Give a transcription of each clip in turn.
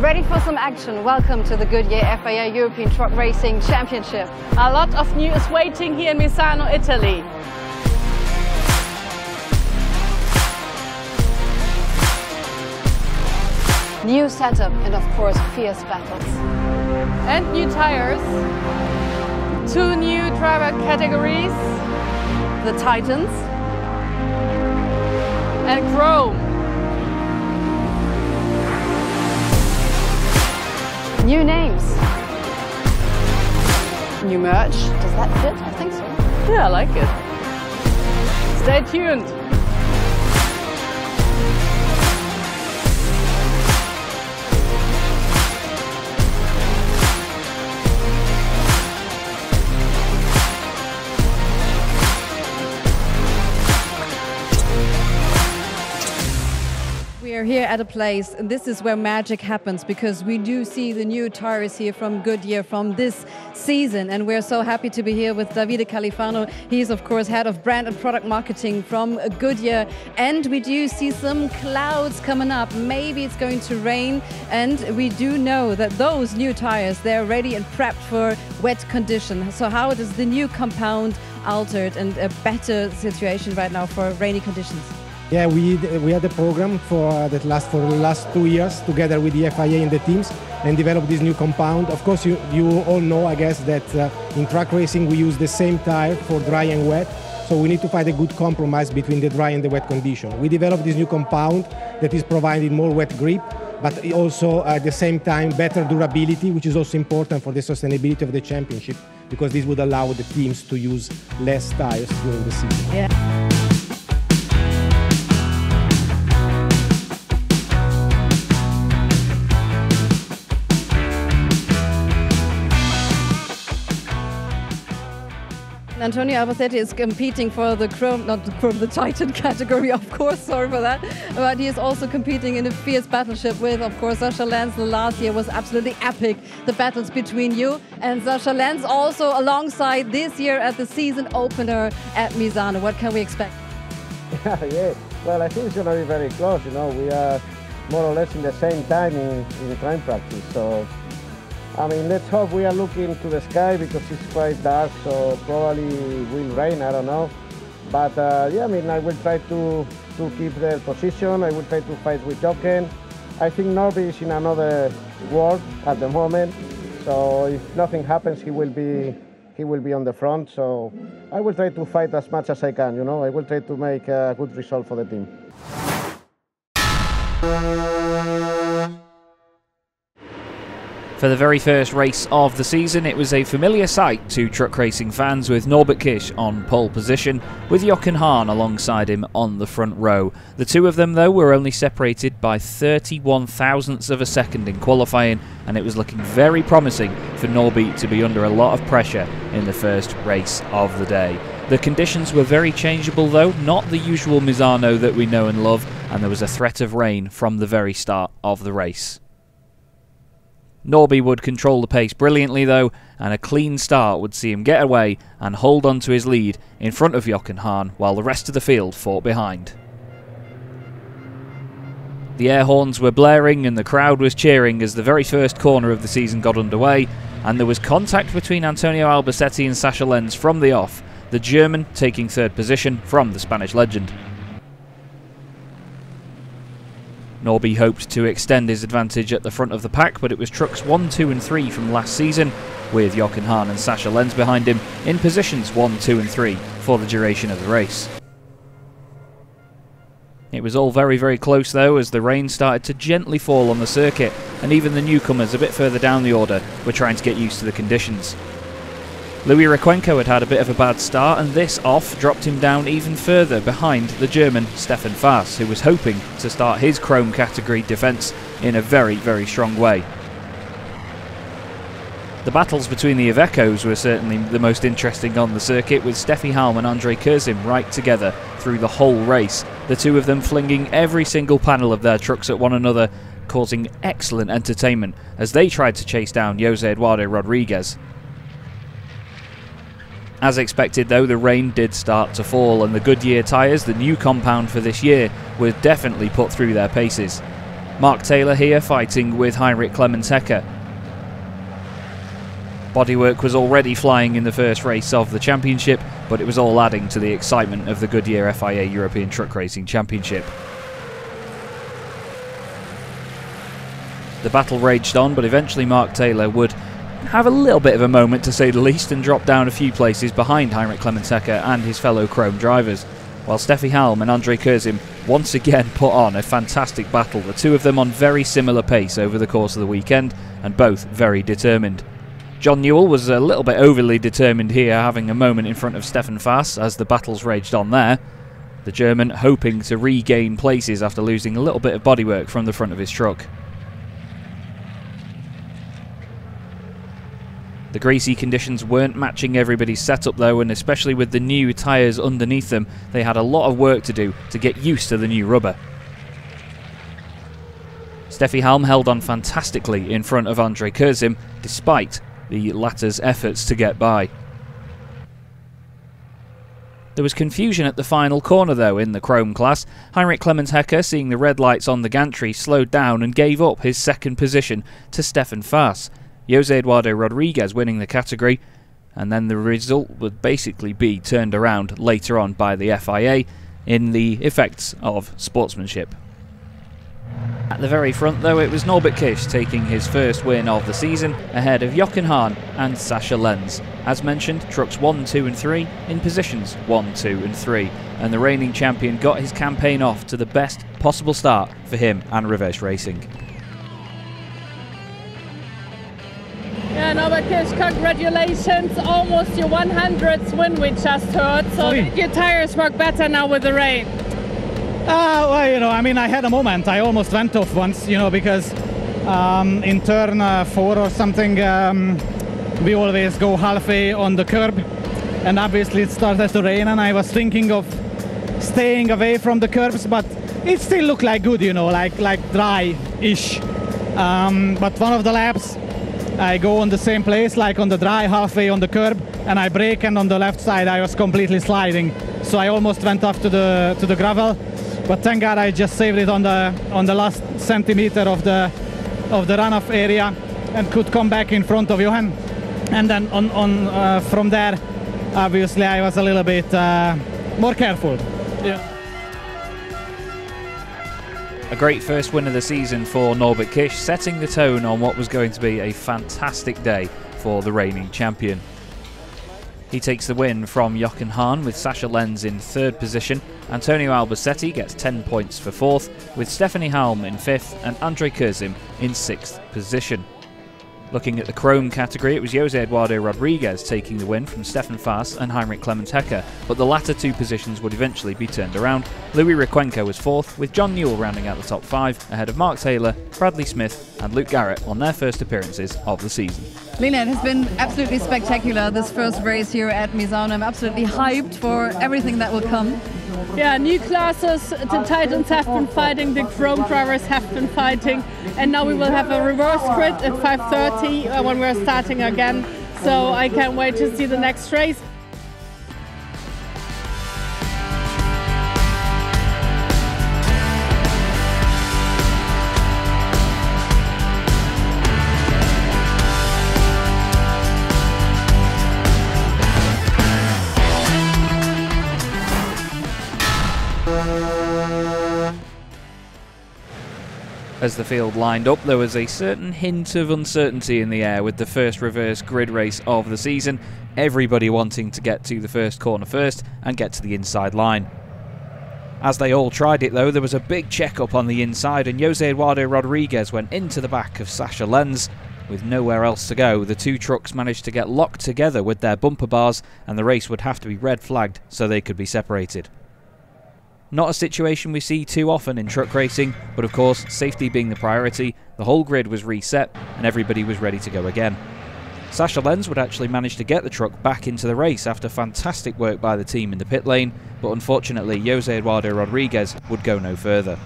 Ready for some action? Welcome to the Goodyear FIA European Truck Racing Championship. A lot of news waiting here in Misano, Italy. New setup and of course fierce battles. And new tires. 2 new driver categories. The Titans. And chrome. New names. New merch. Does that fit? I think so. Yeah, I like it. Stay tuned. We are here at a place, and this is where magic happens, because we do see the new tires here from Goodyear from this season, and we're so happy to be here with Davide Califano. He's of course head of brand and product marketing from Goodyear, and we do see some clouds coming up. Maybe it's going to rain, and we do know that those new tires, they're ready and prepped for wet conditions. So how does the new compound altered and a better situation right now for rainy conditions? Yeah, we had a program for the last 2 years together with the FIA and the teams and developed this new compound. Of course, you all know, I guess, that in track racing we use the same tire for dry and wet, so we need to find a good compromise between the dry and the wet condition. We developed this new compound that is providing more wet grip, but also at the same time better durability, which is also important for the sustainability of the championship, because this would allow the teams to use less tires during the season. Yeah. Antonio Albacete is competing for the chrome, not the Titan category, of course, sorry for that, but he is also competing in a fierce battleship with, of course, Sascha Lenz. The last year was absolutely epic, the battles between you and Sascha Lenz, also alongside this year at the season opener at Misano. What can we expect? Yeah, well, I think it's going to be very close. You know, we are more or less in the same time in time practice, so I mean, let's hope. We are looking to the sky because it's quite dark, so probably will rain, I don't know. But yeah, I mean, I will try to keep the position. I will try to fight with Jochen. I think Norby is in another world at the moment, so if nothing happens, he will be on the front. So I will try to fight as much as I can, you know. I will try to make a good result for the team. For the very first race of the season, it was a familiar sight to truck racing fans, with Norbert Kisch on pole position, with Jochen Hahn alongside him on the front row. The two of them, though, were only separated by 31 thousandths of a second in qualifying, and it was looking very promising for Norby to be under a lot of pressure in the first race of the day. The conditions were very changeable, though, not the usual Misano that we know and love, and there was a threat of rain from the very start of the race. Norby would control the pace brilliantly, though, and a clean start would see him get away and hold on to his lead in front of Jochen Hahn, while the rest of the field fought behind. The air horns were blaring and the crowd was cheering as the very first corner of the season got underway, and there was contact between Antonio Albacete and Sascha Lenz from the off, the German taking third position from the Spanish legend. Norby hoped to extend his advantage at the front of the pack, but it was trucks 1, 2 and 3 from last season, with Jochen Hahn and Sascha Lenz behind him in positions 1, 2 and 3 for the duration of the race. It was all very, very close, though, as the rain started to gently fall on the circuit, and even the newcomers a bit further down the order were trying to get used to the conditions. Louis Requenco had a bit of a bad start, and this off dropped him down even further behind the German Stefan Faas, who was hoping to start his chrome category defence in a very, very strong way. The battles between the Ivecos were certainly the most interesting on the circuit, with Steffi Halm and Andre Kurzim right together through the whole race, the two of them flinging every single panel of their trucks at one another, causing excellent entertainment as they tried to chase down Jose Eduardo Rodriguez. As expected, though, the rain did start to fall, and the Goodyear tyres, the new compound for this year, were definitely put through their paces. Mark Taylor here fighting with Heinrich Clemens-Hecker. Bodywork was already flying in the first race of the championship, but it was all adding to the excitement of the Goodyear FIA European Truck Racing Championship. The battle raged on, but eventually Mark Taylor would have a little bit of a moment, to say the least, and drop down a few places behind Heinrich Clemens-Hecker and his fellow Chrome drivers, while Steffi Halm and André Kurzim once again put on a fantastic battle, the two of them on very similar pace over the course of the weekend, and both very determined. John Newell was a little bit overly determined here, having a moment in front of Stefan Faas as the battles raged on there. The German hoping to regain places after losing a little bit of bodywork from the front of his truck. The greasy conditions weren't matching everybody's setup though, and especially with the new tyres underneath them, they had a lot of work to do to get used to the new rubber. Steffi Halm held on fantastically in front of André Kurzim, despite the latter's efforts to get by. There was confusion at the final corner though in the Chrome class. Heinrich Clemens-Hecker, seeing the red lights on the gantry, slowed down and gave up his second position to Stefan Faas. Jose Eduardo Rodriguez winning the category, and then the result would basically be turned around later on by the FIA in the effects of sportsmanship. At the very front though, it was Norbert Kisch taking his first win of the season ahead of Jochen Hahn and Sascha Lenz. As mentioned, trucks 1, 2 and 3 in positions 1, 2 and 3, and the reigning champion got his campaign off to the best possible start for him and Reverse Racing. Yeah, Norbert Kisch, congratulations, almost your 100th win we just heard. So your tires work better now with the rain. Well, you know, I mean, I had a moment. I almost went off once, you know, because in turn 4 or something, we always go halfway on the curb, and obviously it started to rain, and I was thinking of staying away from the curbs, but it still looked like good, you know, like dry-ish. But one of the laps, I go on the same place, like on the dry, halfway on the curb, and I brake, and on the left side I was completely sliding, so I almost went off to the gravel. But thank God I just saved it on the last centimeter of the runoff area and could come back in front of Johan. And then from there, obviously I was a little bit more careful. Yeah. A great first win of the season for Norbert Kisch, setting the tone on what was going to be a fantastic day for the reigning champion. He takes the win from Jochen Hahn with Sascha Lenz in 3rd position. Antonio Albacete gets 10 points for 4th, with Stephanie Halm in 5th and André Kurzim in 6th position. Looking at the Chrome category, it was Jose Eduardo Rodriguez taking the win from Stefan Faas and Heinrich Clemens-Hecker, but the latter 2 positions would eventually be turned around. Louis Requenco was 4th, with John Newell rounding out the top 5, ahead of Mark Taylor, Bradley Smith and Luke Garrett on their first appearances of the season. Lena, it has been absolutely spectacular, this first race here at Misano. I'm absolutely hyped for everything that will come. Yeah, new classes, the Titans have been fighting, the Chrome drivers have been fighting, and now we will have a reverse grid at 5:30 when we're starting again. So I can't wait to see the next race. As the field lined up, there was a certain hint of uncertainty in the air with the first reverse grid race of the season, everybody wanting to get to the first corner first and get to the inside line. As they all tried it though, there was a big check-up on the inside, and Jose Eduardo Rodriguez went into the back of Sascha Lenz. With nowhere else to go, the 2 trucks managed to get locked together with their bumper bars, and the race would have to be red flagged so they could be separated. Not a situation we see too often in truck racing, but of course, safety being the priority, the whole grid was reset and everybody was ready to go again. Sascha Lenz would actually manage to get the truck back into the race after fantastic work by the team in the pit lane, but unfortunately Jose Eduardo Rodriguez would go no further.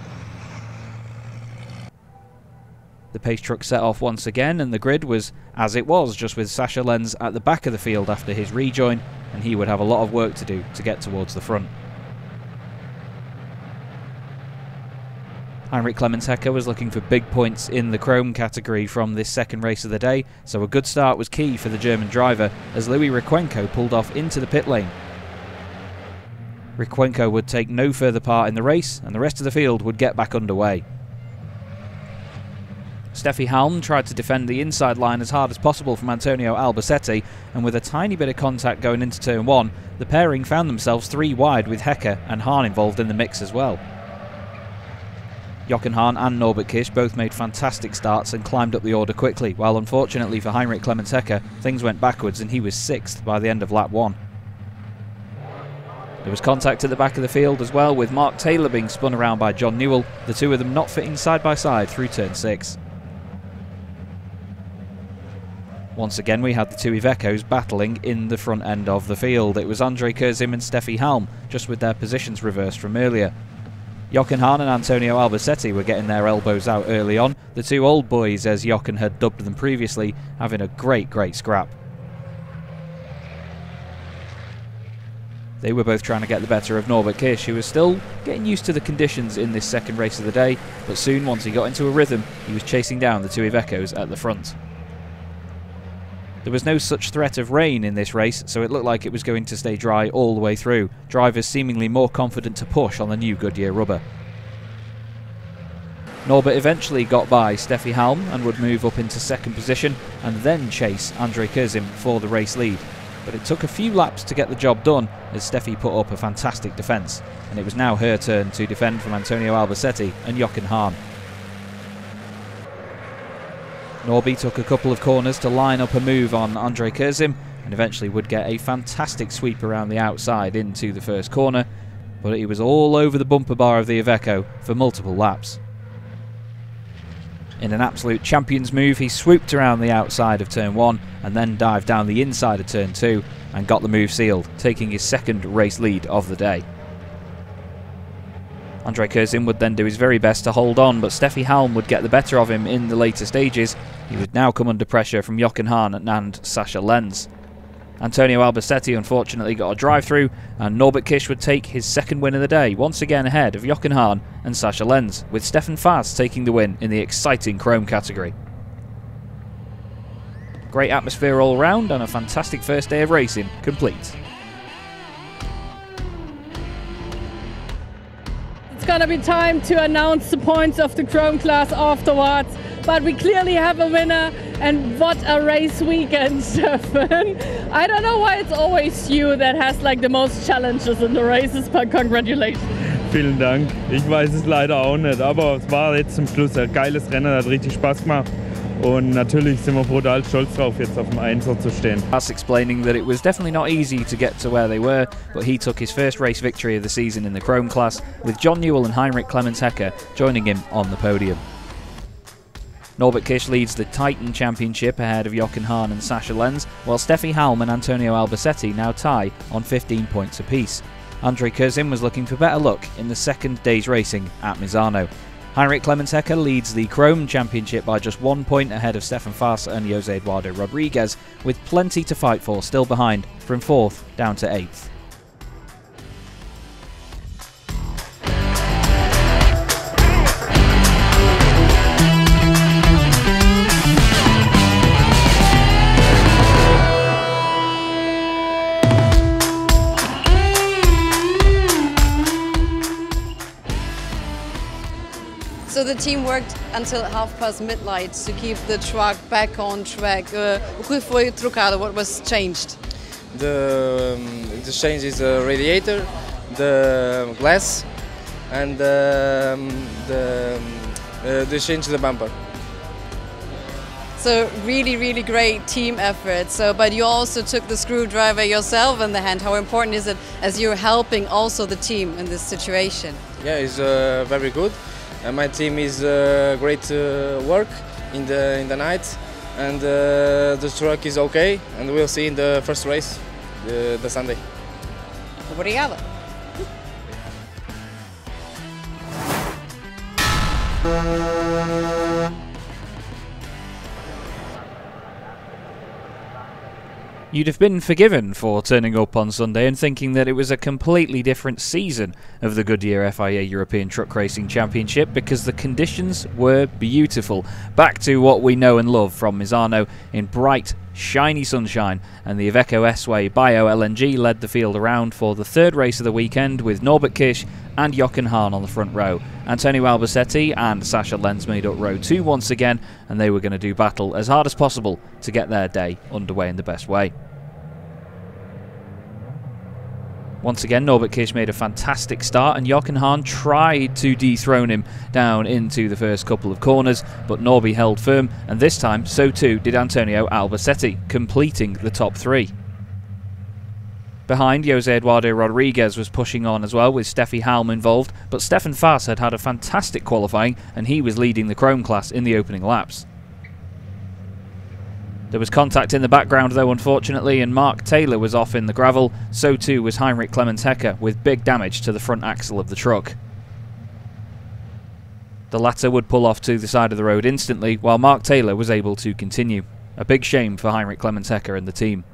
The pace truck set off once again, and the grid was as it was, just with Sascha Lenz at the back of the field after his rejoin, and he would have a lot of work to do to get towards the front. Heinrich Clemens-Hecker was looking for big points in the chrome category from this second race of the day, so a good start was key for the German driver as Louis Rykwenko pulled off into the pit lane. Rykwenko would take no further part in the race, and the rest of the field would get back underway. Steffi Halm tried to defend the inside line as hard as possible from Antonio Albacete, and with a tiny bit of contact going into turn 1, the pairing found themselves 3 wide with Hecker and Hahn involved in the mix as well. Jochen Hahn and Norbert Kisch both made fantastic starts and climbed up the order quickly, while unfortunately for Heinrich Clemens-Hecker, things went backwards and he was 6th by the end of lap 1. There was contact at the back of the field as well, with Mark Taylor being spun around by John Newell, the two of them not fitting side by side through turn 6. Once again we had the two Ivecos battling in the front end of the field. It was André Kurzim and Steffi Halm, just with their positions reversed from earlier. Jochen Hahn and Antonio Albacete were getting their elbows out early on, the two old boys as Jochen had dubbed them previously, having a great scrap. They were both trying to get the better of Norbert Kisch, who was still getting used to the conditions in this second race of the day, but soon once he got into a rhythm he was chasing down the two Ivecos at the front. There was no such threat of rain in this race, so it looked like it was going to stay dry all the way through, drivers seemingly more confident to push on the new Goodyear rubber. Norbert eventually got by Steffi Halm and would move up into second position and then chase André Kurzim for the race lead. But it took a few laps to get the job done as Steffi put up a fantastic defence, and it was now her turn to defend from Antonio Albacete and Jochen Hahn. Norby took a couple of corners to line up a move on André Kurzim and eventually would get a fantastic sweep around the outside into the first corner, but he was all over the bumper bar of the Iveco for multiple laps. In an absolute champion's move, he swooped around the outside of turn 1 and then dived down the inside of turn 2 and got the move sealed, taking his second race lead of the day. André Kurzim would then do his very best to hold on, but Steffi Halm would get the better of him in the later stages. He would now come under pressure from Jochen Hahn and Sascha Lenz. Antonio Albacete unfortunately got a drive-through, and Norbert Kisch would take his second win of the day, once again ahead of Jochen Hahn and Sascha Lenz, with Stefan Faas taking the win in the exciting chrome category. Great atmosphere all round and a fantastic first day of racing complete. It's gonna be time to announce the points of the Chrome class afterwards, but we clearly have a winner, and what a race weekend, Stefan. I don't know why it's always you that has like the most challenges in the races, but congratulations. Vielen Dank. Ich weiß es leider auch nicht, aber es war jetzt zum Schluss ein geiles Rennen, hat richtig Spaß gemacht. Und natürlich sind wir brutal stolz drauf, jetzt auf dem Einser zu stehen. That's explaining that it was definitely not easy to get to where they were, but he took his first race victory of the season in the Chrome class, with John Newell and Heinrich Clemens-Hecker joining him on the podium. Norbert Kisch leads the Titan Championship ahead of Jochen Hahn and Sascha Lenz, while Steffi Halm and Antonio Albacete now tie on 15 points apiece. André Kurzim was looking for better luck in the second day's racing at Misano. Heinrich Clemens-Hecker leads the Chrome Championship by just 1 point ahead of Stefan Faas and Jose Eduardo Rodriguez, with plenty to fight for still behind from 4th down to 8th. So the team worked until midnight to keep the truck back on track. O que foi trocado? What was changed? The change is the radiator, the glass, and they changed the bumper. So really great team effort. So, but you also took the screwdriver yourself in the hand. How important is it as you're helping also the team in this situation? Yeah, it's very good. My team is great work in the night, and the truck is okay, and we'll see in the first race, the Sunday. Obrigada. You'd have been forgiven for turning up on Sunday and thinking that it was a completely different season of the Goodyear FIA European Truck Racing Championship, because the conditions were beautiful. Back to what we know and love from Misano in bright, shiny sunshine, and the Iveco S-Way Bio LNG led the field around for the third race of the weekend, with Norbert Kish and Jochen Hahn on the front row. Antonio Albacete and Sascha Lenz made up row 2 once again, and they were going to do battle as hard as possible to get their day underway in the best way. Once again, Norbert Kish made a fantastic start, and Jochen Hahn tried to dethrone him down into the first couple of corners, but Norby held firm, and this time so too did Antonio Albacete, completing the top 3. Behind, Jose Eduardo Rodriguez was pushing on as well, with Steffi Halm involved, but Stefan Faas had had a fantastic qualifying, and he was leading the Chrome class in the opening laps. There was contact in the background though, unfortunately, and Mark Taylor was off in the gravel, so too was Heinrich Clemens Hecker, with big damage to the front axle of the truck. The latter would pull off to the side of the road instantly, while Mark Taylor was able to continue. A big shame for Heinrich Clemens Hecker and the team.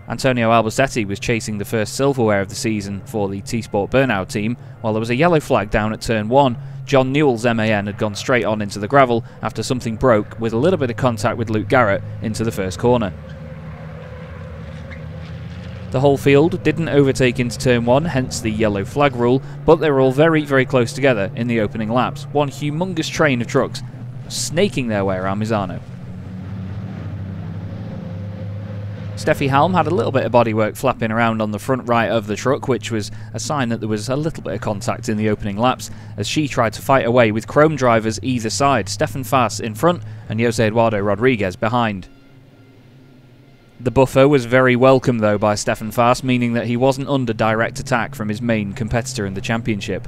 Antonio Albacete was chasing the first silverware of the season for the T-Sport Bernau team, while there was a yellow flag down at turn 1. John Newell's MAN had gone straight on into the gravel after something broke, with a little bit of contact with Luke Garrett into the first corner. The whole field didn't overtake into turn 1, hence the yellow flag rule, but they were all very, very close together in the opening laps. One humongous train of trucks snaking their way around Misano. Steffi Halm had a little bit of bodywork flapping around on the front right of the truck, which was a sign that there was a little bit of contact in the opening laps, as she tried to fight away with Chrome drivers either side, Stefan Faas in front and Jose Eduardo Rodriguez behind. The buffer was very welcome though by Stefan Faas, meaning that he wasn't under direct attack from his main competitor in the championship.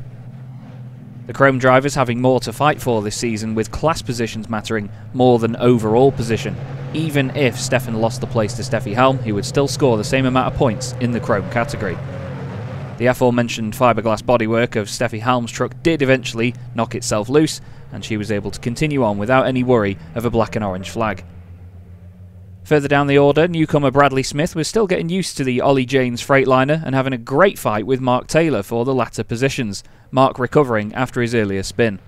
The Chrome drivers having more to fight for this season, with class positions mattering more than overall position. Even if Stefan lost the place to Steffi Halm, he would still score the same amount of points in the Chrome category. The aforementioned fiberglass bodywork of Steffi Halm's truck did eventually knock itself loose, and she was able to continue on without any worry of a black and orange flag. Further down the order, newcomer Bradley Smith was still getting used to the Ollie Janes Freightliner and having a great fight with Mark Taylor for the latter positions, Mark recovering after his earlier spin.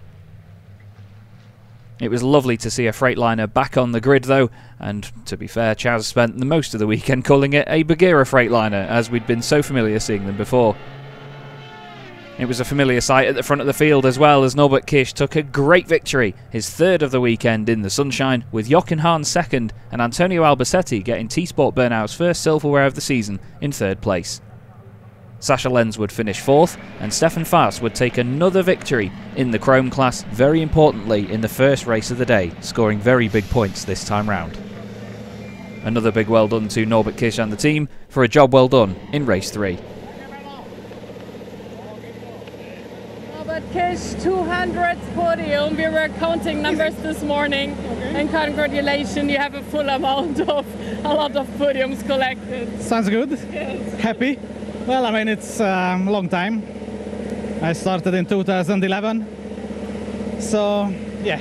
It was lovely to see a Freightliner back on the grid though, and to be fair, Chaz spent the most of the weekend calling it a Bagheera Freightliner, as we'd been so familiar seeing them before. It was a familiar sight at the front of the field as well, as Norbert Kish took a great victory, his third of the weekend in the sunshine, with Jochen Hahn second and Antonio Albacete getting T-Sport Bernau's first silverware of the season in third place. Sascha Lenz would finish 4th, and Stefan Faas would take another victory in the Chrome class, very importantly in the first race of the day, scoring very big points this time round. Another big well done to Norbert Kish and the team for a job well done in race 3. Norbert Kish, 200th podium. We were counting numbers this morning, and congratulations, you have a full amount of a lot of podiums collected. Sounds good. Yes. Happy. Well, I mean, it's a long time. I started in 2011. So, yeah,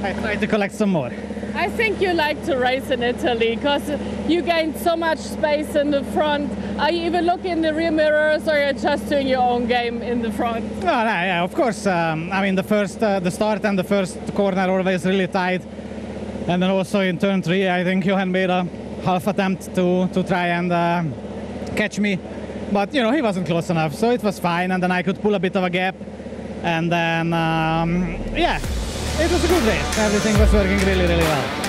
I try to collect some more. I think you like to race in Italy because you gained so much space in the front. Are you even looking in the rear mirrors, or you're just doing your own game in the front? Oh, yeah, of course. I mean, the start and the first corner are always really tight. And then also in turn 3, I think Johan made a half attempt to try and catch me, but you know, he wasn't close enough, so it was fine, and then I could pull a bit of a gap, and then yeah, it was a good race. Everything was working really, really well.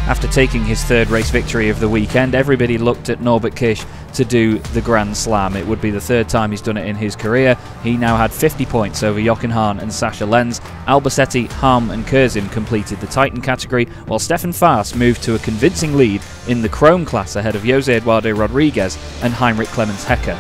After taking his third race victory of the weekend, everybody looked at Norbert Kish to do the Grand Slam. It would be the third time he's done it in his career. He now had 50 points over Jochen Hahn and Sascha Lenz. Albacete, Halm and Kurzim completed the Titan category, while Stefan Faas moved to a convincing lead in the Chrome class ahead of Jose Eduardo Rodriguez and Heinrich Clemens Hecker.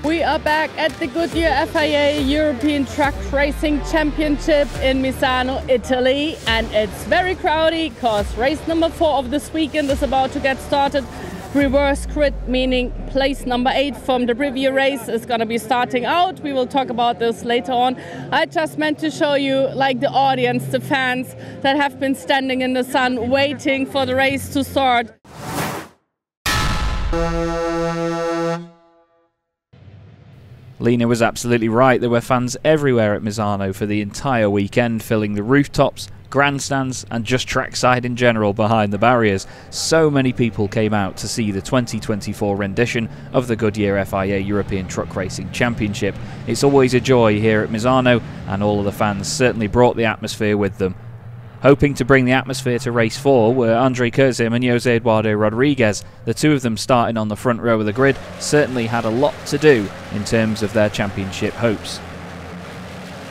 We are back at the Goodyear FIA European Truck Racing Championship in Misano, Italy, and it's very crowded because race number 4 of this weekend is about to get started. Reverse grid, meaning place number 8 from the preview race is going to be starting out. We will talk about this later on. I just meant to show you like the audience, the fans that have been standing in the sun waiting for the race to start. Lena was absolutely right. There were fans everywhere at Misano for the entire weekend, filling the rooftops, grandstands and just trackside in general behind the barriers. So many people came out to see the 2024 rendition of the Goodyear FIA European Truck Racing Championship. It's always a joy here at Misano, and all of the fans certainly brought the atmosphere with them. Hoping to bring the atmosphere to race 4 were Andre Curzim and Jose Eduardo Rodriguez. The two of them starting on the front row of the grid certainly had a lot to do in terms of their championship hopes.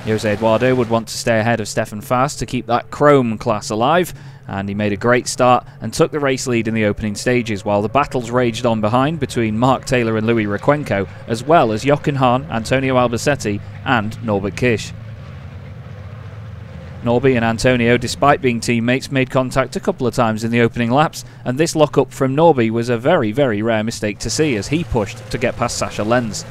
Jose Eduardo would want to stay ahead of Stefan Fast to keep that Chrome class alive, and he made a great start and took the race lead in the opening stages, while the battles raged on behind between Mark Taylor and Louis Requenco, as well as Jochen Hahn, Antonio Albacete and Norbert Kisch. Norby and Antonio, despite being teammates, made contact a couple of times in the opening laps, and this lock-up from Norby was a very, very rare mistake to see as he pushed to get past Sascha Lenz.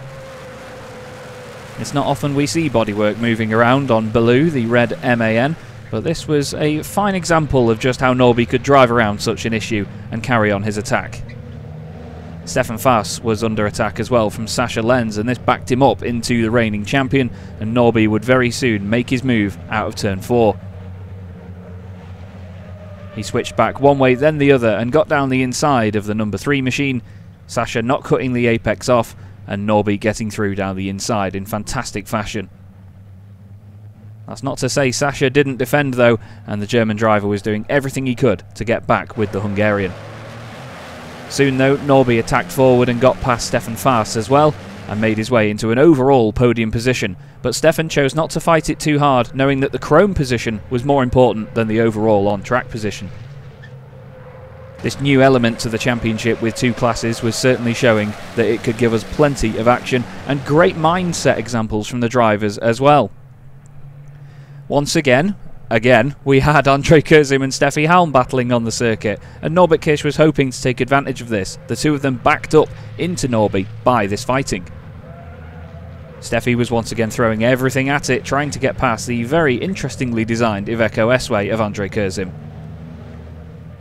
It's not often we see bodywork moving around on Baloo, the red MAN, but this was a fine example of just how Norby could drive around such an issue and carry on his attack. Stefan Fast was under attack as well from Sascha Lenz, and this backed him up into the reigning champion, and Norby would very soon make his move out of turn 4. He switched back one way then the other and got down the inside of the number 3 machine, Sascha not cutting the apex off and Norby getting through down the inside in fantastic fashion. That's not to say Sascha didn't defend though, and the German driver was doing everything he could to get back with the Hungarian. Soon though, Norby attacked forward and got past Stefan Fast as well, and made his way into an overall podium position, but Stefan chose not to fight it too hard, knowing that the Chrome position was more important than the overall on-track position. This new element to the championship with 2 classes was certainly showing that it could give us plenty of action, and great mindset examples from the drivers as well. Once again, we had Andre Curzim and Steffi Halm battling on the circuit, and Norbert Kisch was hoping to take advantage of this. The two of them backed up into Norby by this fighting. Steffi was once again throwing everything at it, trying to get past the very interestingly designed Iveco S-Way of Andre Curzim.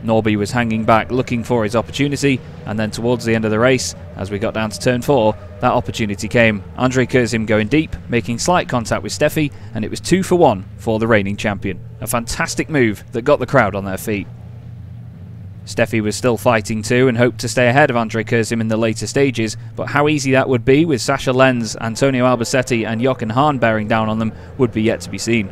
Norby was hanging back looking for his opportunity, and then towards the end of the race, as we got down to turn 4, that opportunity came. Andre Curzim going deep, making slight contact with Steffi, and it was 2 for 1 for the reigning champion. A fantastic move that got the crowd on their feet. Steffi was still fighting too and hoped to stay ahead of Andre Curzim in the later stages, but how easy that would be with Sascha Lenz, Antonio Albacete and Jochen Hahn bearing down on them would be yet to be seen.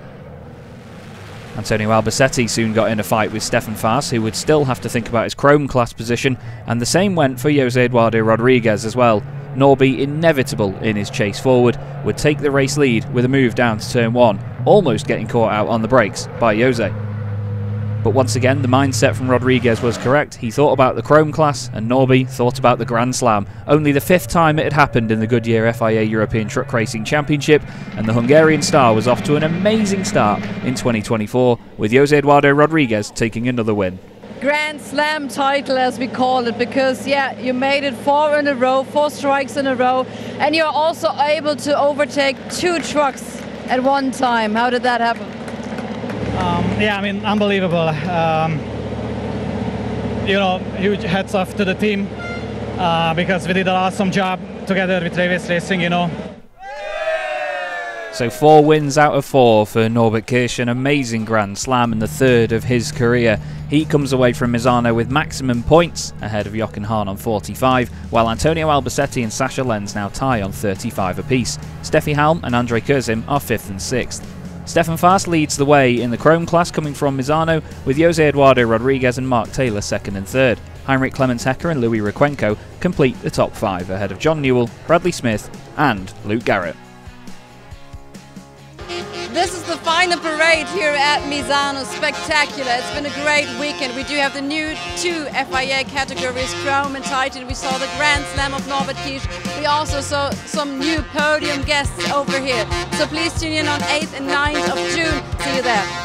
Antonio Albacete soon got in a fight with Stefan Fast, who would still have to think about his Chrome class position, and the same went for Jose Eduardo Rodriguez as well. Norby, inevitable in his chase forward, would take the race lead with a move down to turn 1, almost getting caught out on the brakes by Jose. But once again, the mindset from Rodriguez was correct. He thought about the Chrome class, and Norby thought about the Grand Slam. Only the 5th time it had happened in the Goodyear FIA European Truck Racing Championship, and the Hungarian star was off to an amazing start in 2024, with Jose Eduardo Rodriguez taking another win. Grand Slam title, as we call it, because yeah, you made it 4 in a row, 4 strikes in a row, and you're also able to overtake 2 trucks at one time. How did that happen? Yeah, I mean, unbelievable. You know, huge hats off to the team because we did an awesome job together with Travis Racing, you know. So 4 wins out of 4 for Norbert Kisch, an amazing Grand Slam and the 3rd of his career. He comes away from Misano with maximum points, ahead of Jochen Hahn on 45, while Antonio Albacete and Sascha Lenz now tie on 35 apiece. Steffi Halm and Andre Curzim are 5th and 6th. Stefan Fast leads the way in the Chrome class coming from Misano, with Jose Eduardo Rodriguez and Mark Taylor 2nd and 3rd. Heinrich Clemens-Hecker and Louis Requenco complete the top 5 ahead of John Newell, Bradley Smith and Luke Garrett. This is the final final parade here at Misano. Spectacular. It's been a great weekend. We do have the new 2 FIA categories, Chrome and Titan. We saw the Grand Slam of Norbert Kisch. We also saw some new podium guests over here. So please tune in on 8th and 9th of June. See you there.